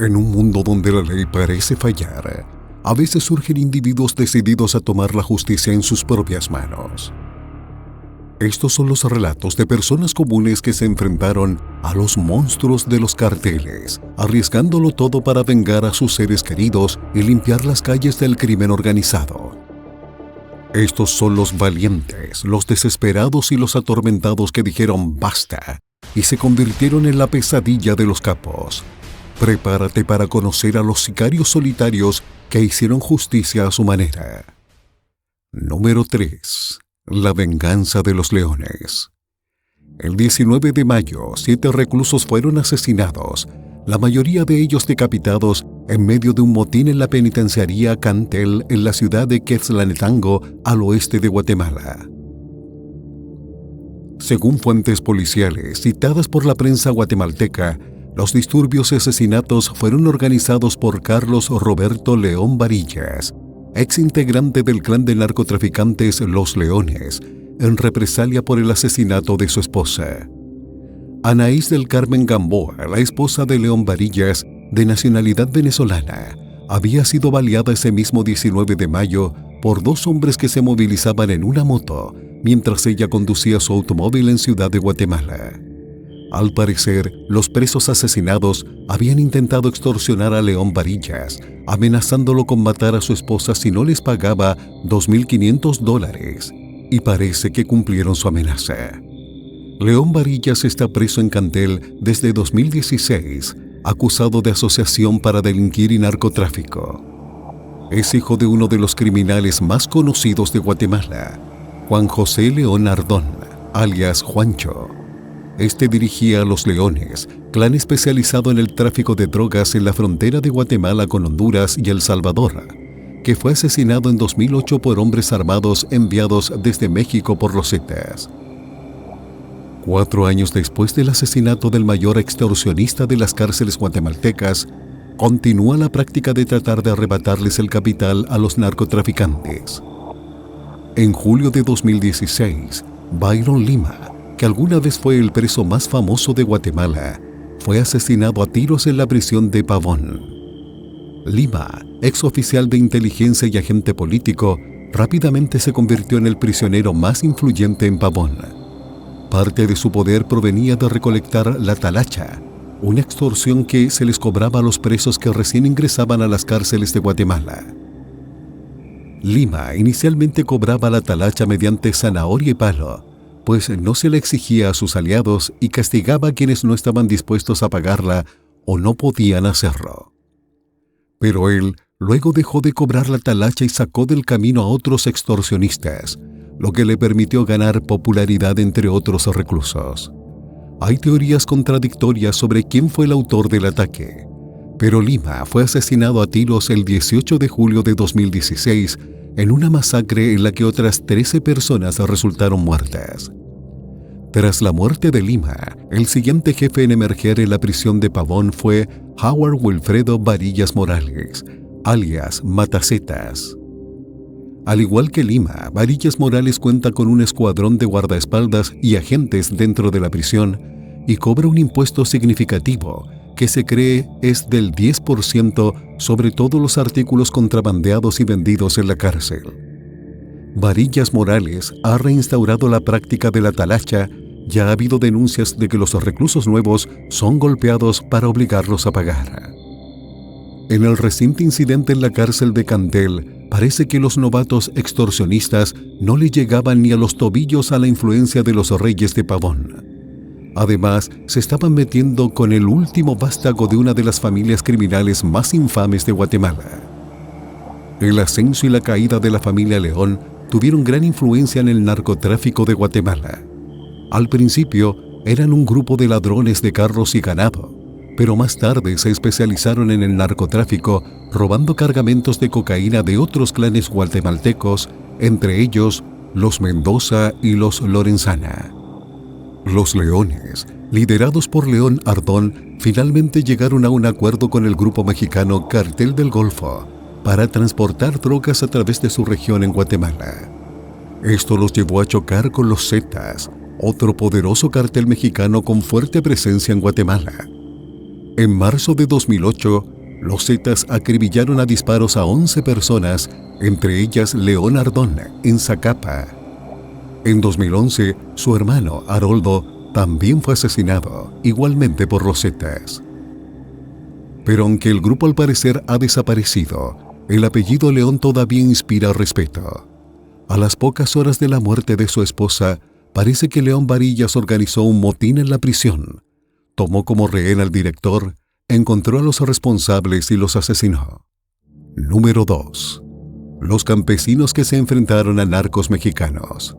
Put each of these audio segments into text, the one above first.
En un mundo donde la ley parece fallar, a veces surgen individuos decididos a tomar la justicia en sus propias manos. Estos son los relatos de personas comunes que se enfrentaron a los monstruos de los carteles, arriesgándolo todo para vengar a sus seres queridos y limpiar las calles del crimen organizado. Estos son los valientes, los desesperados y los atormentados que dijeron basta y se convirtieron en la pesadilla de los capos. Prepárate para conocer a los sicarios solitarios que hicieron justicia a su manera. Número 3. La venganza de los leones. El 19 de mayo, 7 reclusos fueron asesinados, la mayoría de ellos decapitados en medio de un motín en la penitenciaría Cantel en la ciudad de Quetzaltenango, al oeste de Guatemala. Según fuentes policiales citadas por la prensa guatemalteca, los disturbios y asesinatos fueron organizados por Carlos Roberto León Varillas, ex integrante del clan de narcotraficantes Los Leones, en represalia por el asesinato de su esposa. Anaís del Carmen Gamboa, la esposa de León Varillas, de nacionalidad venezolana, había sido baleada ese mismo 19 de mayo por 2 hombres que se movilizaban en una moto mientras ella conducía su automóvil en Ciudad de Guatemala. Al parecer, los presos asesinados habían intentado extorsionar a León Varillas, amenazándolo con matar a su esposa si no les pagaba $2,500, y parece que cumplieron su amenaza. León Varillas está preso en Cantel desde 2016, acusado de asociación para delinquir y narcotráfico. Es hijo de uno de los criminales más conocidos de Guatemala, Juan José León Ardón, alias Juancho. Este dirigía a Los Leones, clan especializado en el tráfico de drogas en la frontera de Guatemala con Honduras y El Salvador, que fue asesinado en 2008 por hombres armados enviados desde México por los Zetas. 4 años después del asesinato del mayor extorsionista de las cárceles guatemaltecas, continúa la práctica de tratar de arrebatarles el capital a los narcotraficantes. En julio de 2016, Byron Lima, que alguna vez fue el preso más famoso de Guatemala, fue asesinado a tiros en la prisión de Pavón. Lima, ex oficial de inteligencia y agente político, rápidamente se convirtió en el prisionero más influyente en Pavón. Parte de su poder provenía de recolectar la talacha, una extorsión que se les cobraba a los presos que recién ingresaban a las cárceles de Guatemala. Lima inicialmente cobraba la talacha mediante zanahoria y palo, pues no se le exigía a sus aliados y castigaba a quienes no estaban dispuestos a pagarla o no podían hacerlo. Pero él luego dejó de cobrar la talacha y sacó del camino a otros extorsionistas, lo que le permitió ganar popularidad entre otros reclusos. Hay teorías contradictorias sobre quién fue el autor del ataque, pero Lima fue asesinado a tiros el 18 de julio de 2016 en una masacre en la que otras 13 personas resultaron muertas. Tras la muerte de Lima, el siguiente jefe en emerger en la prisión de Pavón fue Howard Wilfredo Varillas Morales, alias Matacetas. Al igual que Lima, Varillas Morales cuenta con un escuadrón de guardaespaldas y agentes dentro de la prisión y cobra un impuesto significativo que se cree es del 10% sobre todos los artículos contrabandeados y vendidos en la cárcel. Varillas Morales ha reinstaurado la práctica de la talacha. Ya ha habido denuncias de que los reclusos nuevos son golpeados para obligarlos a pagar. En el reciente incidente en la cárcel de Cantel, parece que los novatos extorsionistas no le llegaban ni a los tobillos a la influencia de los reyes de Pavón. Además, se estaban metiendo con el último vástago de una de las familias criminales más infames de Guatemala. El ascenso y la caída de la familia León tuvieron gran influencia en el narcotráfico de Guatemala. Al principio, eran un grupo de ladrones de carros y ganado, pero más tarde se especializaron en el narcotráfico, robando cargamentos de cocaína de otros clanes guatemaltecos, entre ellos los Mendoza y los Lorenzana. Los Leones, liderados por León Ardón, finalmente llegaron a un acuerdo con el grupo mexicano Cartel del Golfo para transportar drogas a través de su región en Guatemala. Esto los llevó a chocar con los Zetas, otro poderoso cartel mexicano con fuerte presencia en Guatemala. En marzo de 2008, los Zetas acribillaron a disparos a 11 personas, entre ellas León Ardón, en Zacapa. En 2011, su hermano, Haroldo, también fue asesinado, igualmente por los Zetas. Pero aunque el grupo al parecer ha desaparecido, el apellido León todavía inspira respeto. A las pocas horas de la muerte de su esposa, parece que León Varillas organizó un motín en la prisión, tomó como rehén al director, encontró a los responsables y los asesinó. Número 2. Los campesinos que se enfrentaron a narcos mexicanos.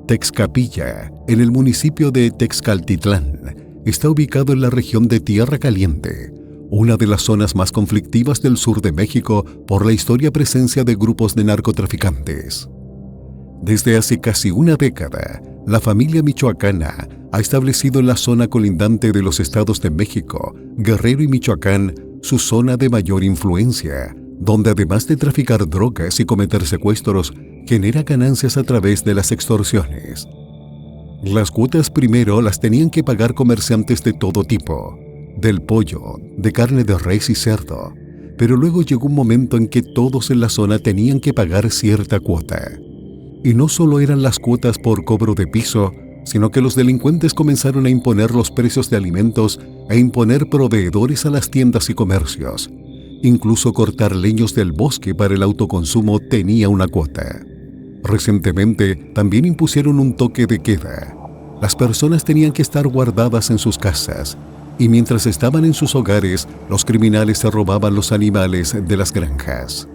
Texcapilla, en el municipio de Texcaltitlán, está ubicado en la región de Tierra Caliente, una de las zonas más conflictivas del sur de México por la historia presencia de grupos de narcotraficantes. Desde hace casi una década, la familia michoacana ha establecido en la zona colindante de los estados de México, Guerrero y Michoacán su zona de mayor influencia, donde además de traficar drogas y cometer secuestros, genera ganancias a través de las extorsiones. Las cuotas primero las tenían que pagar comerciantes de todo tipo, del pollo, de carne de res y cerdo, pero luego llegó un momento en que todos en la zona tenían que pagar cierta cuota. Y no solo eran las cuotas por cobro de piso, sino que los delincuentes comenzaron a imponer los precios de alimentos e imponer proveedores a las tiendas y comercios. Incluso cortar leños del bosque para el autoconsumo tenía una cuota. Recientemente también impusieron un toque de queda. Las personas tenían que estar guardadas en sus casas, y mientras estaban en sus hogares, los criminales se robaban los animales de las granjas.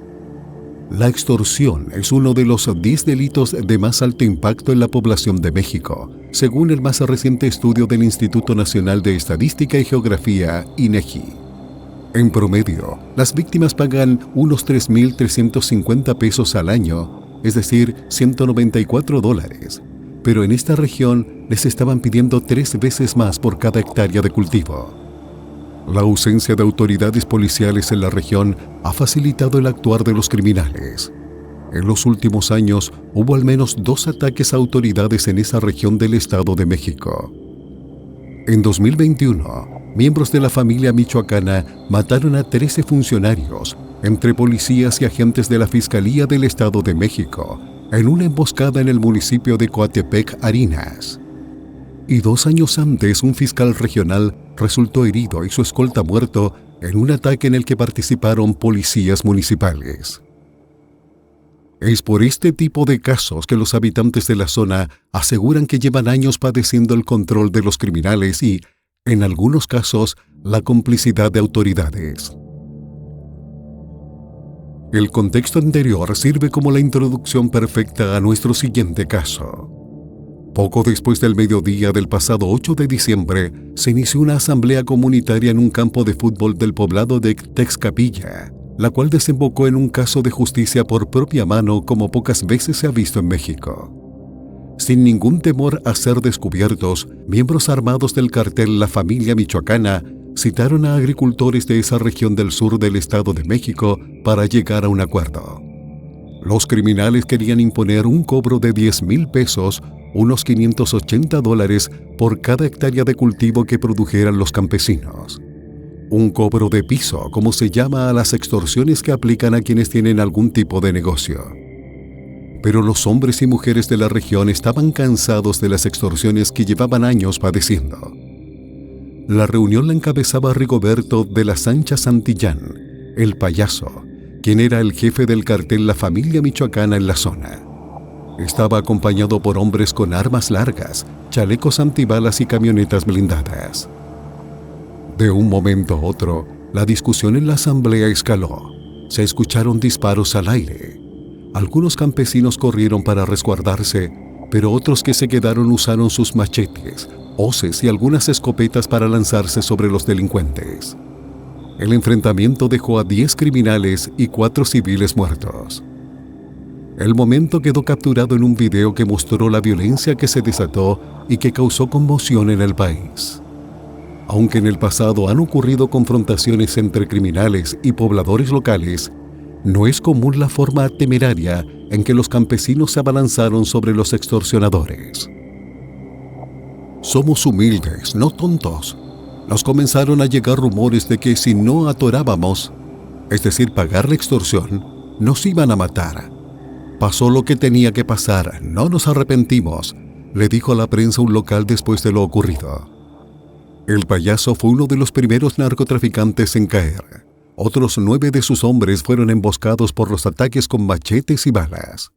La extorsión es uno de los 10 delitos de más alto impacto en la población de México, según el más reciente estudio del Instituto Nacional de Estadística y Geografía, INEGI. En promedio, las víctimas pagan unos 3.350 pesos al año, es decir, $194, pero en esta región les estaban pidiendo 3 veces más por cada hectárea de cultivo. La ausencia de autoridades policiales en la región ha facilitado el actuar de los criminales. En los últimos años hubo al menos 2 ataques a autoridades en esa región del Estado de México. En 2021, miembros de la familia michoacana mataron a 13 funcionarios, entre policías y agentes de la Fiscalía del Estado de México, en una emboscada en el municipio de Coatepec, Arinas. Y 2 años antes, un fiscal regional resultó herido y su escolta muerto en un ataque en el que participaron policías municipales. Es por este tipo de casos que los habitantes de la zona aseguran que llevan años padeciendo el control de los criminales y, en algunos casos, la complicidad de autoridades. El contexto anterior sirve como la introducción perfecta a nuestro siguiente caso. Poco después del mediodía del pasado 8 de diciembre, se inició una asamblea comunitaria en un campo de fútbol del poblado de Texcapilla, la cual desembocó en un caso de justicia por propia mano como pocas veces se ha visto en México. Sin ningún temor a ser descubiertos, miembros armados del cartel La Familia Michoacana citaron a agricultores de esa región del sur del Estado de México para llegar a un acuerdo. Los criminales querían imponer un cobro de 10,000 pesos, unos $580 por cada hectárea de cultivo que produjeran los campesinos. Un cobro de piso, como se llama a las extorsiones que aplican a quienes tienen algún tipo de negocio. Pero los hombres y mujeres de la región estaban cansados de las extorsiones que llevaban años padeciendo. La reunión la encabezaba Rigoberto de la Sancha Santillán, el payaso, quien era el jefe del cartel La Familia Michoacana en la zona. Estaba acompañado por hombres con armas largas, chalecos antibalas y camionetas blindadas. De un momento a otro, la discusión en la asamblea escaló. Se escucharon disparos al aire. Algunos campesinos corrieron para resguardarse, pero otros que se quedaron usaron sus machetes, hoces y algunas escopetas para lanzarse sobre los delincuentes. El enfrentamiento dejó a 10 criminales y 4 civiles muertos. El momento quedó capturado en un video que mostró la violencia que se desató y que causó conmoción en el país. Aunque en el pasado han ocurrido confrontaciones entre criminales y pobladores locales, no es común la forma temeraria en que los campesinos se abalanzaron sobre los extorsionadores. Somos humildes, no tontos. Nos comenzaron a llegar rumores de que si no atorábamos, es decir, pagar la extorsión, nos iban a matar. Pasó lo que tenía que pasar, no nos arrepentimos, le dijo a la prensa un local después de lo ocurrido. El payaso fue uno de los primeros narcotraficantes en caer. Otros 9 de sus hombres fueron emboscados por los ataques con machetes y balas.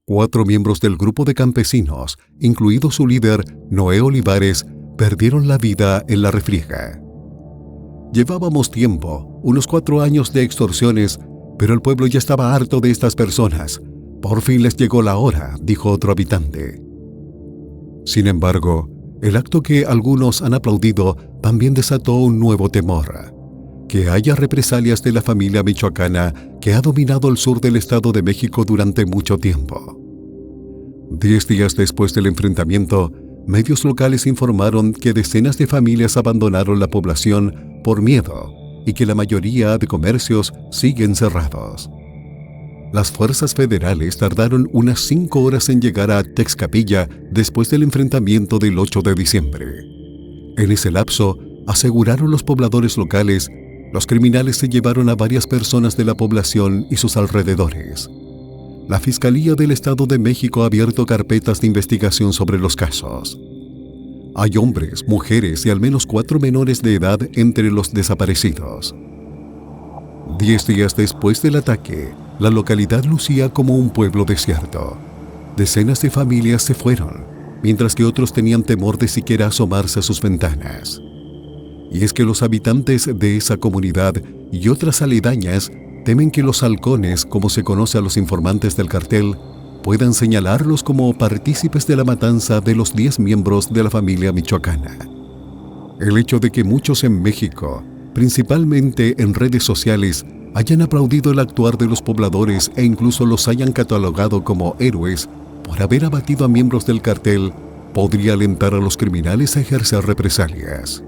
4 miembros del grupo de campesinos, incluido su líder, Noé Olivares, perdieron la vida en la refriega. Llevábamos tiempo, unos 4 años de extorsiones, pero el pueblo ya estaba harto de estas personas. Por fin les llegó la hora, dijo otro habitante. Sin embargo, el acto que algunos han aplaudido también desató un nuevo temor: que haya represalias de la familia michoacana que ha dominado el sur del Estado de México durante mucho tiempo. 10 días después del enfrentamiento, medios locales informaron que decenas de familias abandonaron la población por miedo y que la mayoría de comercios siguen cerrados. Las fuerzas federales tardaron unas 5 horas en llegar a Texcapilla después del enfrentamiento del 8 de diciembre. En ese lapso, aseguraron los pobladores locales, los criminales se llevaron a varias personas de la población y sus alrededores. La Fiscalía del Estado de México ha abierto carpetas de investigación sobre los casos. Hay hombres, mujeres y al menos 4 menores de edad entre los desaparecidos. 10 días después del ataque, la localidad lucía como un pueblo desierto. Decenas de familias se fueron, mientras que otros tenían temor de siquiera asomarse a sus ventanas. Y es que los habitantes de esa comunidad y otras aledañas temen que los halcones, como se conoce a los informantes del cartel, puedan señalarlos como partícipes de la matanza de los 10 miembros de la familia michoacana. El hecho de que muchos en México, principalmente en redes sociales, hayan aplaudido el actuar de los pobladores e incluso los hayan catalogado como héroes por haber abatido a miembros del cartel, podría alentar a los criminales a ejercer represalias.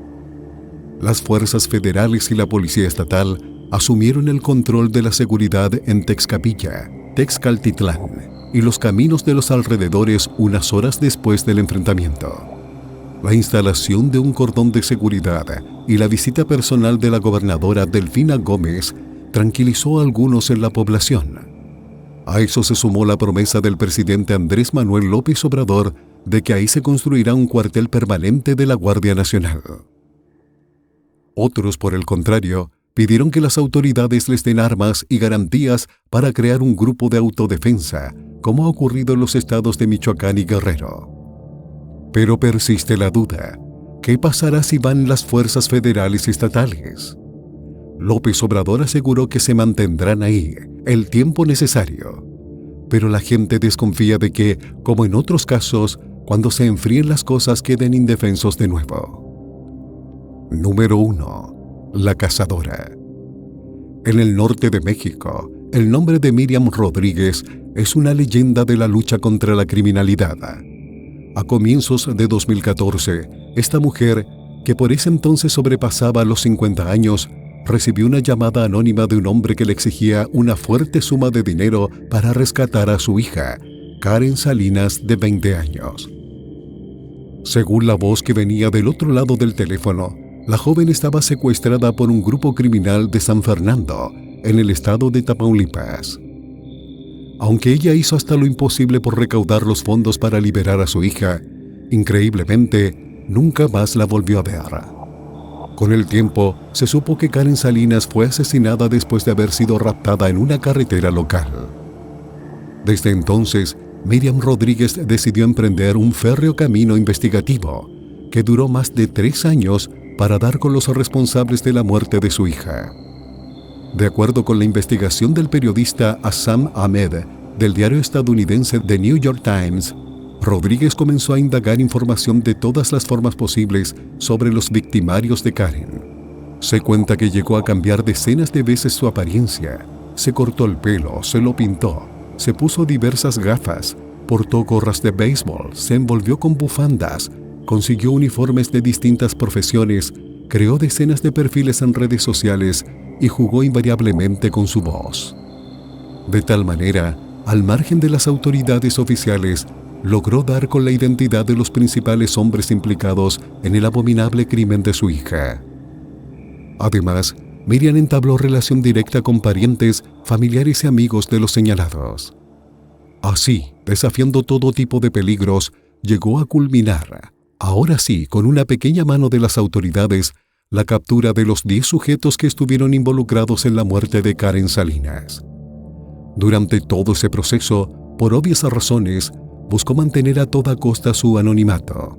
Las fuerzas federales y la policía estatal asumieron el control de la seguridad en Texcapilla, Texcaltitlán y los caminos de los alrededores unas horas después del enfrentamiento. La instalación de un cordón de seguridad y la visita personal de la gobernadora Delfina Gómez tranquilizó a algunos en la población. A eso se sumó la promesa del presidente Andrés Manuel López Obrador de que ahí se construirá un cuartel permanente de la Guardia Nacional. Otros, por el contrario, pidieron que las autoridades les den armas y garantías para crear un grupo de autodefensa, como ha ocurrido en los estados de Michoacán y Guerrero. Pero persiste la duda: ¿qué pasará si van las fuerzas federales y estatales? López Obrador aseguró que se mantendrán ahí el tiempo necesario, pero la gente desconfía de que, como en otros casos, cuando se enfríen las cosas queden indefensos de nuevo. Número 1. La cazadora. En el norte de México, el nombre de Miriam Rodríguez es una leyenda de la lucha contra la criminalidad. A comienzos de 2014, esta mujer, que por ese entonces sobrepasaba los 50 años, recibió una llamada anónima de un hombre que le exigía una fuerte suma de dinero para rescatar a su hija, Karen Salinas, de 20 años. Según la voz que venía del otro lado del teléfono, la joven estaba secuestrada por un grupo criminal de San Fernando, en el estado de Tamaulipas. Aunque ella hizo hasta lo imposible por recaudar los fondos para liberar a su hija, increíblemente, nunca más la volvió a ver. Con el tiempo, se supo que Karen Salinas fue asesinada después de haber sido raptada en una carretera local. Desde entonces, Miriam Rodríguez decidió emprender un férreo camino investigativo que duró más de 3 años para dar con los responsables de la muerte de su hija. De acuerdo con la investigación del periodista Assam Ahmed del diario estadounidense The New York Times, Rodríguez comenzó a indagar información de todas las formas posibles sobre los victimarios de Karen. Se cuenta que llegó a cambiar decenas de veces su apariencia. Se cortó el pelo, se lo pintó, se puso diversas gafas, portó gorras de béisbol, se envolvió con bufandas, consiguió uniformes de distintas profesiones, creó decenas de perfiles en redes sociales y jugó invariablemente con su voz. De tal manera, al margen de las autoridades oficiales, logró dar con la identidad de los principales hombres implicados en el abominable crimen de su hija. Además, Miriam entabló relación directa con parientes, familiares y amigos de los señalados. Así, desafiando todo tipo de peligros, llegó a culminar, ahora sí, con una pequeña mano de las autoridades, la captura de los 10 sujetos que estuvieron involucrados en la muerte de Karen Salinas. Durante todo ese proceso, por obvias razones, buscó mantener a toda costa su anonimato.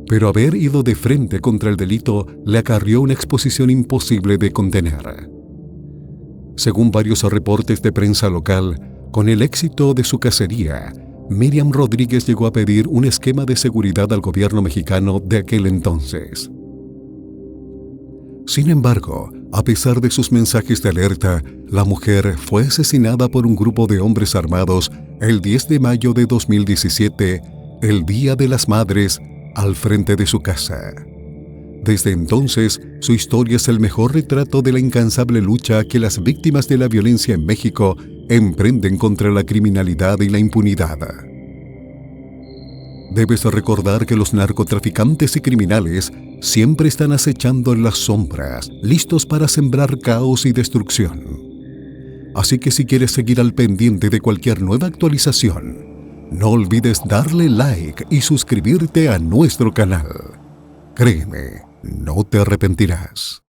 Pero haber ido de frente contra el delito le acarrió una exposición imposible de contener. Según varios reportes de prensa local, con el éxito de su cacería, Miriam Rodríguez llegó a pedir un esquema de seguridad al gobierno mexicano de aquel entonces. Sin embargo, a pesar de sus mensajes de alerta, la mujer fue asesinada por un grupo de hombres armados el 10 de mayo de 2017, el Día de las Madres, al frente de su casa. Desde entonces, su historia es el mejor retrato de la incansable lucha que las víctimas de la violencia en México emprenden contra la criminalidad y la impunidad. Debes recordar que los narcotraficantes y criminales siempre están acechando en las sombras, listos para sembrar caos y destrucción. Así que si quieres seguir al pendiente de cualquier nueva actualización, no olvides darle like y suscribirte a nuestro canal. Créeme, no te arrepentirás.